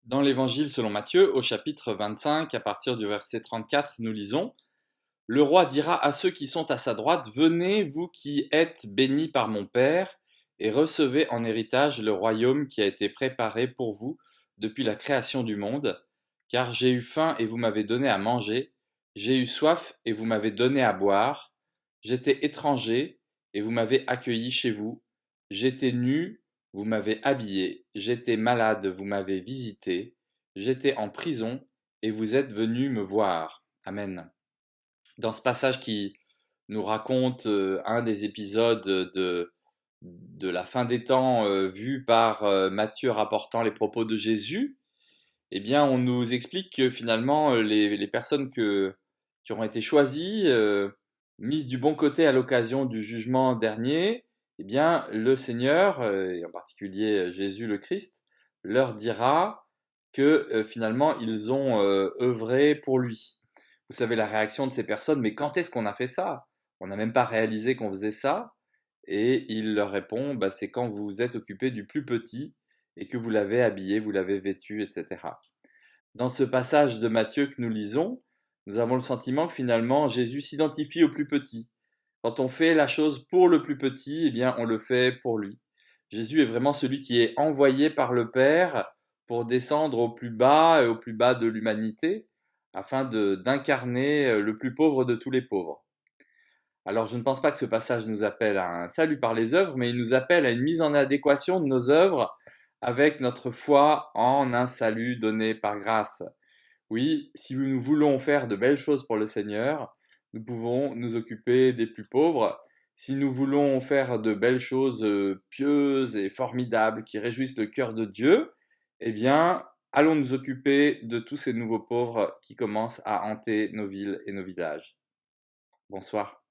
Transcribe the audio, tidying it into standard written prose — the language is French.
Dans l'Évangile selon Matthieu, au chapitre 25, à partir du verset 34, nous lisons: Le roi dira à ceux qui sont à sa droite: Venez, vous qui êtes bénis par mon Père, et recevez en héritage le royaume qui a été préparé pour vous depuis la création du monde. Car j'ai eu faim et vous m'avez donné à manger, j'ai eu soif et vous m'avez donné à boire, j'étais étranger et vous m'avez accueilli chez vous, j'étais nu, vous m'avez habillé, j'étais malade, vous m'avez visité, j'étais en prison et vous êtes venus me voir. Amen. Dans ce passage qui nous raconte un des épisodes de la fin des temps vu par Matthieu rapportant les propos de Jésus, eh bien, on nous explique que finalement, les personnes qui auront été choisies, mises du bon côté à l'occasion du jugement dernier, eh bien, le Seigneur, et en particulier Jésus le Christ, leur dira que finalement, ils ont œuvré pour lui. Vous savez la réaction de ces personnes: mais quand est-ce qu'on a fait ça? On n'a même pas réalisé qu'on faisait ça. Et il leur répond: bah, c'est quand vous vous êtes occupé du plus petit et que vous l'avez habillé, vous l'avez vêtu, etc. Dans ce passage de Matthieu que nous lisons, nous avons le sentiment que finalement Jésus s'identifie au plus petit. Quand on fait la chose pour le plus petit, eh bien on le fait pour lui. Jésus est vraiment celui qui est envoyé par le Père pour descendre au plus bas et au plus bas de l'humanité, afin d'incarner le plus pauvre de tous les pauvres. Alors je ne pense pas que ce passage nous appelle à un salut par les œuvres, mais il nous appelle à une mise en adéquation de nos œuvres avec notre foi en un salut donné par grâce. Oui, si nous voulons faire de belles choses pour le Seigneur, nous pouvons nous occuper des plus pauvres. Si nous voulons faire de belles choses pieuses et formidables qui réjouissent le cœur de Dieu, eh bien, allons nous occuper de tous ces nouveaux pauvres qui commencent à hanter nos villes et nos villages. Bonsoir.